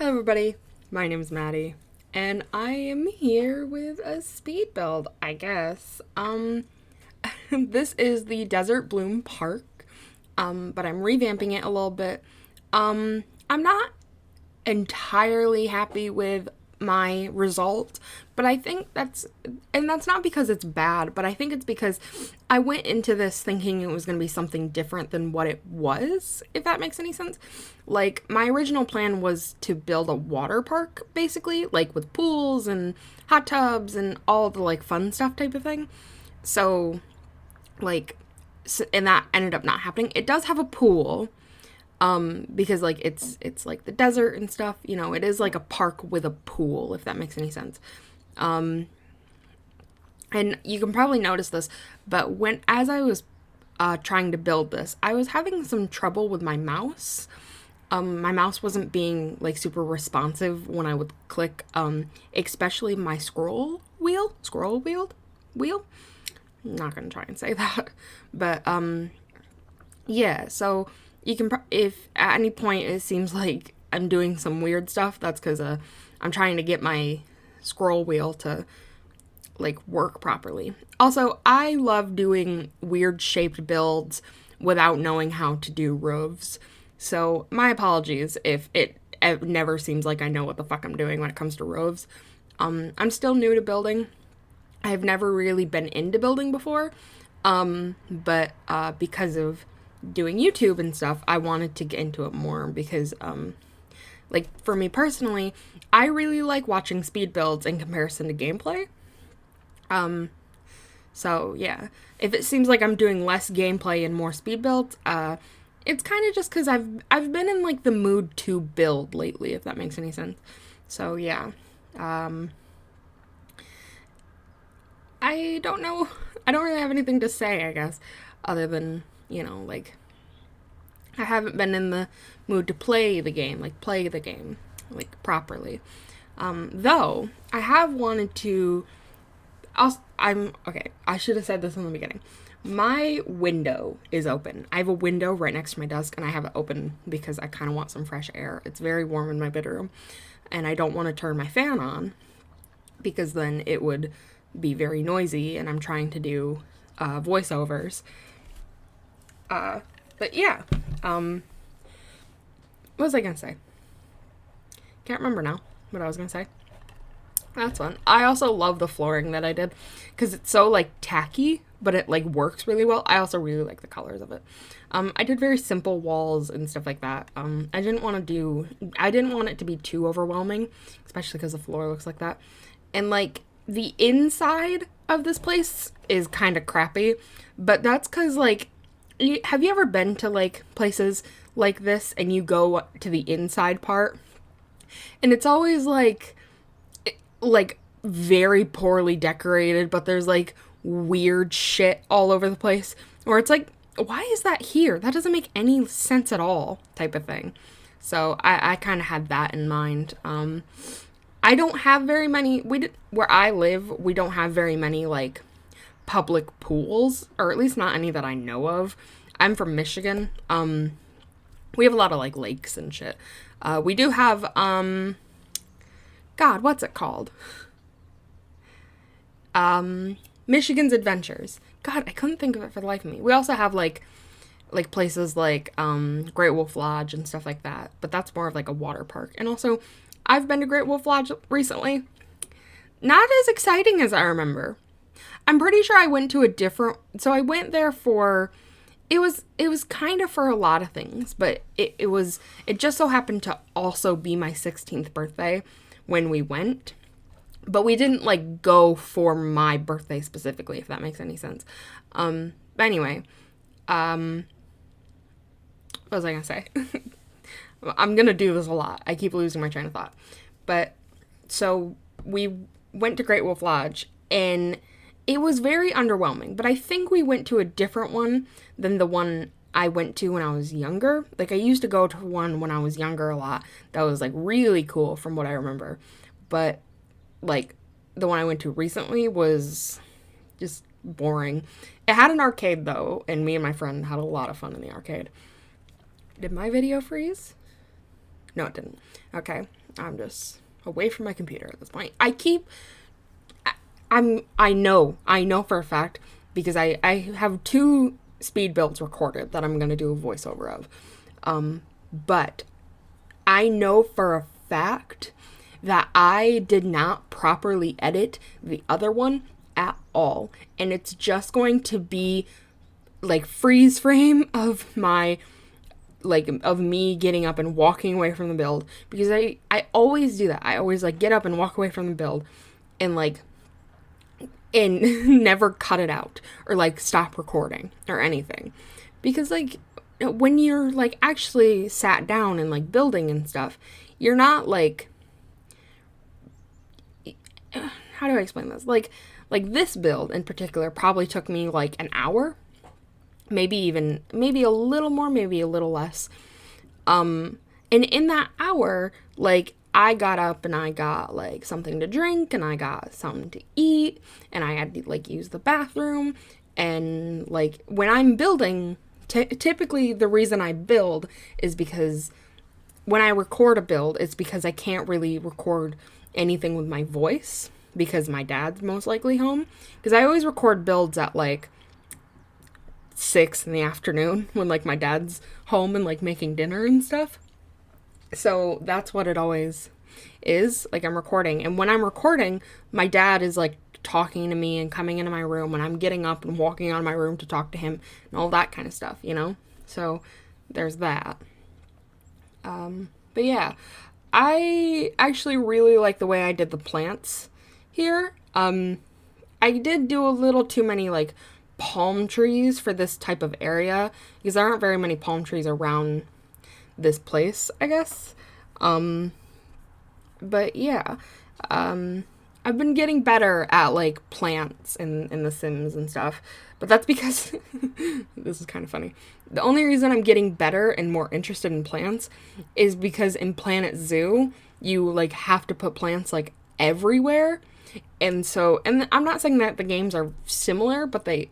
Hello everybody, my name is Maddy, and I am here with a speed build, I guess. This is the Desert Bloom Park, but I'm revamping it a little bit. I'm not entirely happy with my result, but I think that's not because it's bad, but I think it's because I went into this thinking it was going to be something different than what it was, if that makes any sense. Like, my original plan was to build a water park, basically, like with pools and hot tubs and all the like fun stuff type of thing. So, like, and that ended up not happening. It does have a pool, because like it's like the desert and stuff, it is like a park with a pool, if that makes any sense. And you can probably notice this, but as I was trying to build this, I was having some trouble with my mouse. My mouse wasn't being like super responsive when I would click, especially my scroll wheel. I'm not gonna try and say that, but yeah, so you can, if at any point it seems like I'm doing some weird stuff, that's because I'm trying to get my scroll wheel to like work properly. Also, I love doing weird shaped builds without knowing how to do roofs. So my apologies if it never seems like I know what the fuck I'm doing when it comes to roofs. I'm still new to building. I've never really been into building before, but because of doing YouTube and stuff, I wanted to get into it more because, like, for me personally, I really like watching speed builds in comparison to gameplay. So yeah, if it seems like I'm doing less gameplay and more speed builds, it's kind of just because I've been in like the mood to build lately, if that makes any sense. So yeah, I don't know. I don't really have anything to say, I guess, other than, like, I haven't been in the mood to play the game, like, properly. Though, I have wanted to, okay, I should have said this in the beginning. My window is open. I have a window right next to my desk, and I have it open because I kind of want some fresh air. It's very warm in my bedroom, and I don't want to turn my fan on because then it would be very noisy, and I'm trying to do voiceovers. But yeah, what was I gonna say? Can't remember now what I was gonna say. That's fun. I also love the flooring that I did because it's so like tacky, but it like works really well. I also really like the colors of it. I did very simple walls and stuff like that. I didn't want it to be too overwhelming, especially because the floor looks like that. And like the inside of this place is kind of crappy, but that's because like, have you ever been to like places like this and you go to the inside part and it's always like very poorly decorated, but there's like weird shit all over the place, or it's like, why is that here? That doesn't make any sense at all, type of thing. So I kind of had that in mind. I don't have very many, where I live, we don't have very many like public pools, or at least not any that I know of. I'm from Michigan. We have a lot of like lakes and shit. We do have, God, what's it called? Michigan's Adventures. God, I couldn't think of it for the life of me. We also have like places like Great Wolf Lodge and stuff like that, but that's more of like a water park. And also, I've been to Great Wolf Lodge recently. Not as exciting as I remember. I'm pretty sure I went to so I went there for, it was kind of for a lot of things, but it just so happened to also be my 16th birthday when we went. But we didn't like go for my birthday specifically, if that makes any sense. But anyway, what was I gonna say? I'm gonna do this a lot. I keep losing my train of thought. But so we went to Great Wolf Lodge and it was very underwhelming. But I think we went to a different one than the one I went to when I was younger. Like, I used to go to one when I was younger a lot that was like really cool from what I remember. But like the one I went to recently was just boring. It had an arcade though, and me and my friend had a lot of fun in the arcade. Did my video freeze? No, it didn't. Okay. I'm just away from my computer at this point. I know for a fact, because I have 2 speed builds recorded that I'm going to do a voiceover of. But I know for a fact that I did not properly edit the other one at all. And it's just going to be like freeze frame of my, like, of me getting up and walking away from the build, because I always do that. I always like get up and walk away from the build and like, and never cut it out or like stop recording or anything, because like when you're like actually sat down and like building and stuff, you're not like, how do I explain this? Like this build in particular probably took me like an hour, maybe a little more, maybe a little less. And in that hour, like, I got up and I got like something to drink and I got something to eat and I had to like use the bathroom. And like when I'm building, typically the reason I build is because when I record a build, it's because I can't really record anything with my voice because my dad's most likely home. Because I always record builds at like 6 in the afternoon when like my dad's home and like making dinner and stuff. So that's what it always is. Like, I'm recording, and when I'm recording, my dad is like talking to me and coming into my room, and I'm getting up and walking out of my room to talk to him and all that kind of stuff, you know? So there's that. But yeah, I actually really like the way I did the plants here. I did do a little too many like palm trees for this type of area because there aren't very many palm trees around this place, I guess. But yeah, I've been getting better at like plants in The Sims and stuff, but that's because this is kind of funny. The only reason I'm getting better and more interested in plants is because in Planet Zoo, you like have to put plants like everywhere. And so, and I'm not saying that the games are similar, but they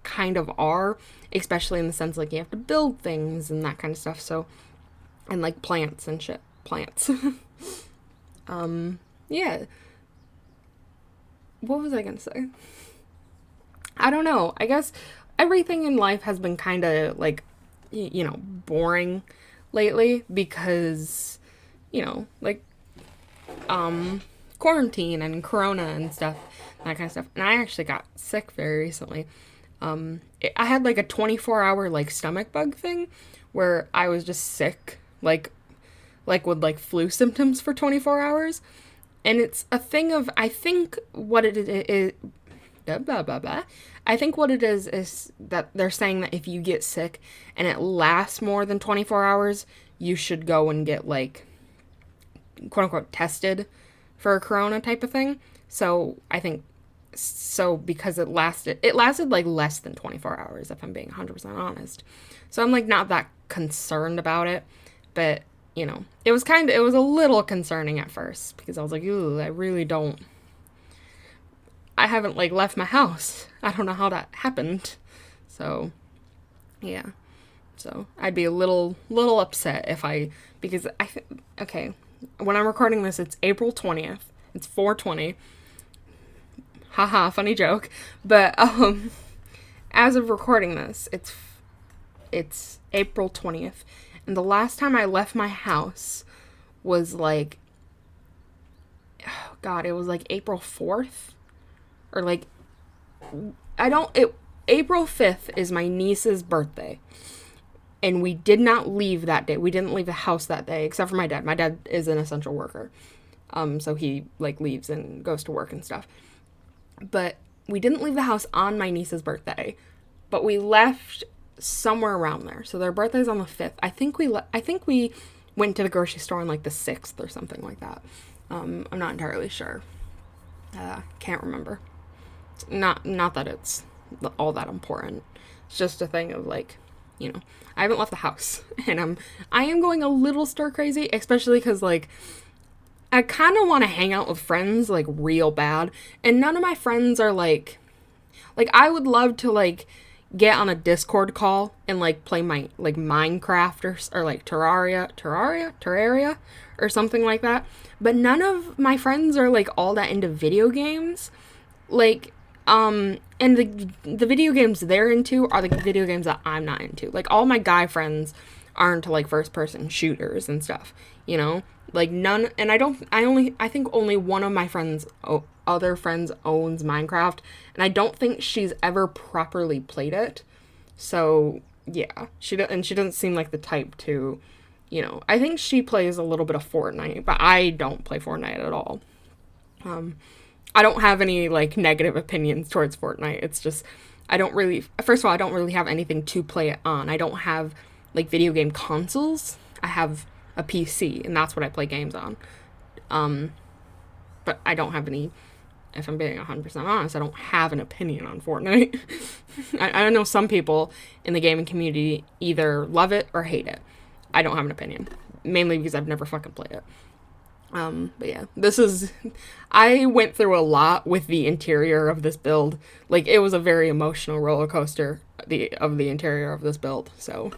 kind of are, especially in the sense like you have to build things and that kind of stuff. So, and like plants and shit. Plants. Yeah. What was I gonna say? I don't know. I guess everything in life has been kind of like, you know, boring lately because, you know, like, quarantine and corona and stuff, that kind of stuff. And I actually got sick very recently. I had like a 24-hour like stomach bug thing where I was just sick, like with like flu symptoms for 24 hours. And it's a thing of, I think what it is, I think what it is that they're saying that if you get sick and it lasts more than 24 hours, you should go and get like, quote unquote, tested for a corona type of thing. So I think, so because it lasted like less than 24 hours, if I'm being 100% honest. So I'm like not that concerned about it, but you know, it was a little concerning at first because I was like, ooh, I haven't like left my house. I don't know how that happened. So yeah. So I'd be a little upset because okay, when I'm recording this, it's April 20th. It's 4:20. Haha, funny joke. But as of recording this, it's April 20th. And the last time I left my house was like, oh God, it was like April 4th or like, April 5th is my niece's birthday. And we did not leave that day. We didn't leave the house that day, except for my dad. My dad is an essential worker. So he like leaves and goes to work and stuff. But we didn't leave the house on my niece's birthday, but we left somewhere around there. So their birthday's on the 5th. I think we went to the grocery store on like the 6th or something like that. I'm not entirely sure. Can't remember. Not that it's all that important. It's just a thing of like, you know, I haven't left the house and I am going a little stir crazy, especially because like I kind of want to hang out with friends like real bad, and none of my friends are like I would love to like get on a Discord call and like play my like Minecraft or like Terraria or something like that. But none of my friends are like all that into video games. Like and the video games they're into are the video games that I'm not into. Like all my guy friends are into like first person shooters and stuff, you know? Like none, and I think only one of my friends, other friends owns Minecraft, and I don't think she's ever properly played it. So yeah, she doesn't seem like the type to, you know. I think she plays a little bit of Fortnite, but I don't play Fortnite at all. I don't have any like negative opinions towards Fortnite. It's just first of all, I don't really have anything to play it on. I don't have like video game consoles. I have a PC, and that's what I play games on. But I don't have any, if I'm being 100% honest, I don't have an opinion on Fortnite. I know some people in the gaming community either love it or hate it. I don't have an opinion, mainly because I've never fucking played it. But yeah, I went through a lot with the interior of this build. Like, it was a very emotional roller coaster, of the interior of this build, so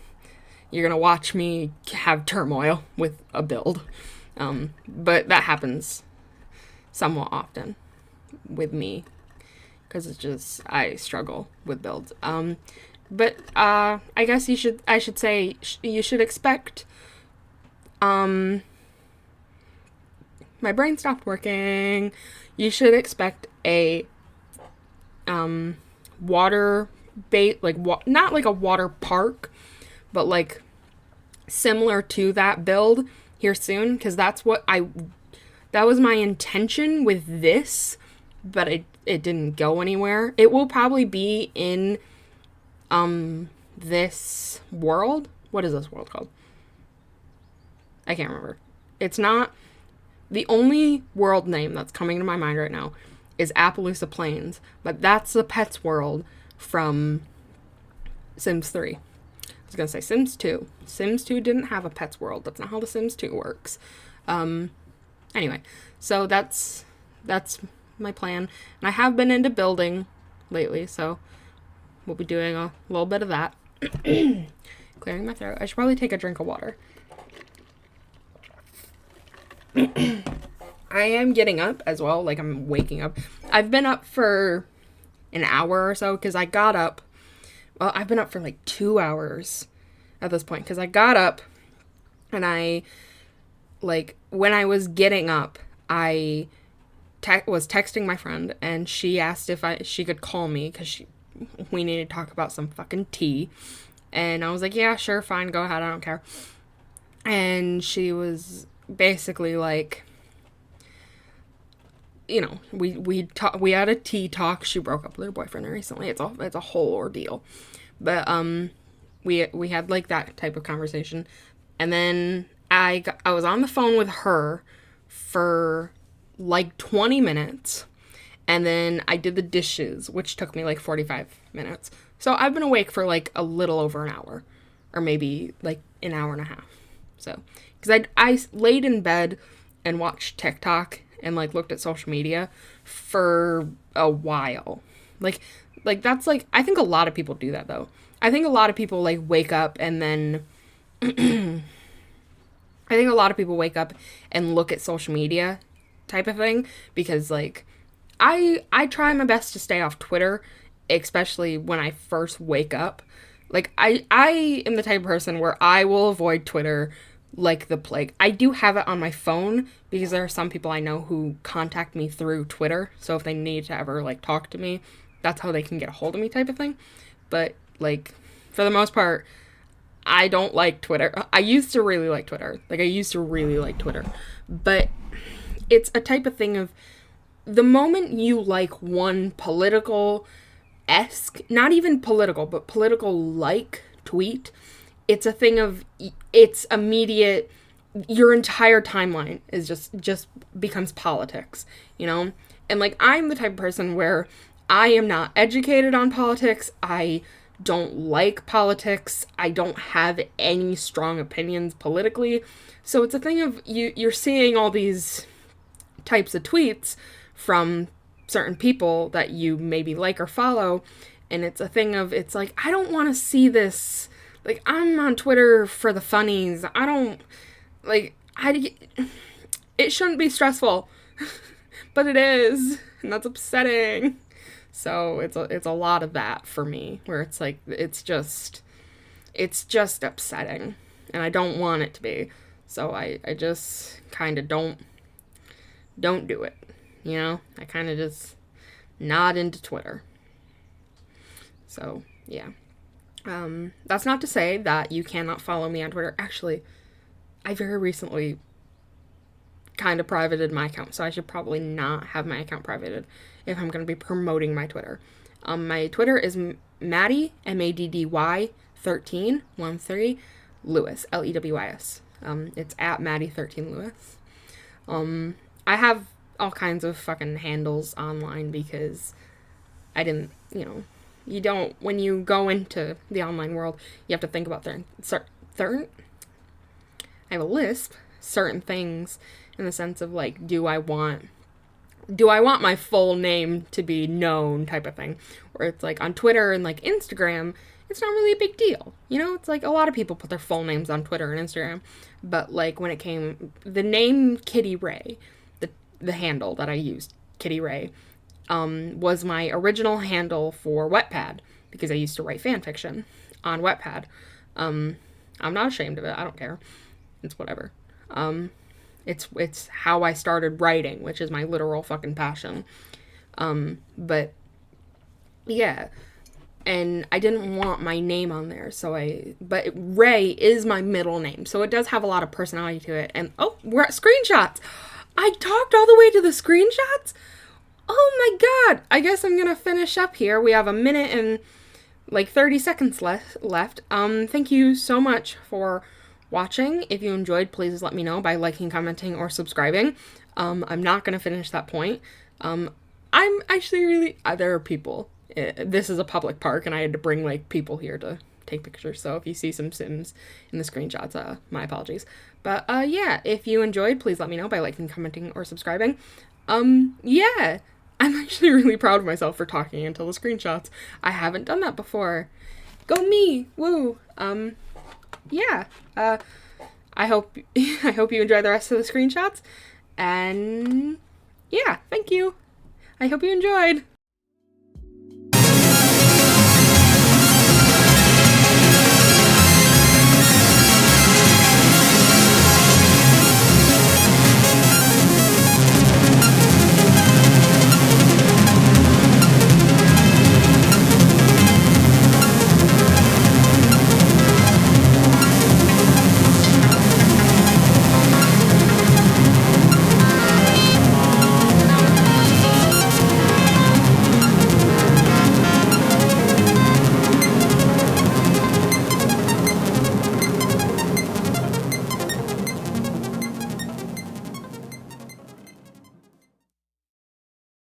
you're gonna watch me have turmoil with a build. But that happens somewhat often with me, because it's just, I struggle with builds. But I guess I should say, you should expect, my brain stopped working. You should expect a, water bait, like, not like a water park, but like similar to that build here soon, because that was my intention with this, but it didn't go anywhere. It will probably be in this world. What is this world called? I can't remember. It's not, the only world name that's coming to my mind right now is Appaloosa Plains, but that's the Pets world from Sims 3. I was going to say Sims 2. Sims 2 didn't have a Pets world. That's not how the Sims 2 works. Anyway, so that's my plan. And I have been into building lately, so we'll be doing a little bit of that. Clearing my throat. I should probably take a drink of water. I am getting up as well. Like, I'm waking up. I've been up for an hour or so, because I got up. Well, I've been up for like 2 hours at this point, because I got up and when I was getting up, I was texting my friend, and she asked if she could call me, because we needed to talk about some fucking tea. And I was like, yeah, sure, fine, go ahead, I don't care. And she was basically like, you know, we had a tea talk. She broke up with her boyfriend recently. It's a whole ordeal. But we had like that type of conversation. And then I was on the phone with her for like 20 minutes. And then I did the dishes, which took me like 45 minutes. So I've been awake for like a little over an hour, or maybe like an hour and a half. So, because I laid in bed and watched TikTok and like looked at social media for a while. Like that's like, I think a lot of people do that though. I think a lot of people like wake up and then I think a lot of people wake up and look at social media type of thing, because like I try my best to stay off Twitter, especially when I first wake up. Like I am the type of person where I will avoid Twitter like the plague. I do have it on my phone, because there are some people I know who contact me through Twitter. So if they need to ever like talk to me, that's how they can get a hold of me type of thing. But like, for the most part, I don't like Twitter. I used to really like Twitter. But it's a type of thing of, the moment you like one political-esque, not even political, but political-like tweet, it's a thing of, it's immediate, your entire timeline is just becomes politics, you know? And like, I'm the type of person where I am not educated on politics. I don't like politics. I don't have any strong opinions politically. So it's a thing of, you're seeing all these types of tweets from certain people that you maybe like or follow, And it's a thing of, it's like, I don't want to see this. Like, I'm on Twitter for the funnies. I don't, like, it shouldn't be stressful, but it is, and that's upsetting. So it's a lot of that for me, where it's like, it's just upsetting, and I don't want it to be. So I just kind of don't do it, you know? I kind of just not into Twitter. So, yeah. That's not to say that you cannot follow me on Twitter. Actually, I very recently kind of privated my account, so I should probably not have my account privated if I'm going to be promoting my Twitter. My Twitter is Maddy, MADDY 13 Lewis, LEWIS. It's at Maddy13 Lewis. I have all kinds of fucking handles online because I didn't, you don't, when you go into the online world, you have to think about I have a lisp, certain things in the sense of like, do I want my full name to be known type of thing? Or it's like on Twitter and like Instagram, it's not really a big deal. It's like a lot of people put their full names on Twitter and Instagram. But like when it came, the name Kitty Ray, the handle that I used, Kitty Ray, was my original handle for Wattpad, because I used to write fan fiction on Wattpad. I'm not ashamed of it. I don't care. It's whatever. It's how I started writing, which is my literal fucking passion. But yeah, and I didn't want my name on there, but Ray is my middle name, so it does have a lot of personality to it. And we're at screenshots. I talked all the way to the screenshots? Oh my god! I guess I'm gonna finish up here. We have a minute and like 30 seconds left. Thank you so much for watching. If you enjoyed, please let me know by liking, commenting, or subscribing. I'm not gonna finish that point. I'm actually really, there are people. This is a public park, and I had to bring like people here to take pictures. So if you see some Sims in the screenshots, my apologies. But yeah, if you enjoyed, please let me know by liking, commenting, or subscribing. Yeah, I'm actually really proud of myself for talking until the screenshots. I haven't done that before. Go me! Woo! Yeah. I hope you enjoy the rest of the screenshots. And yeah, thank you. I hope you enjoyed.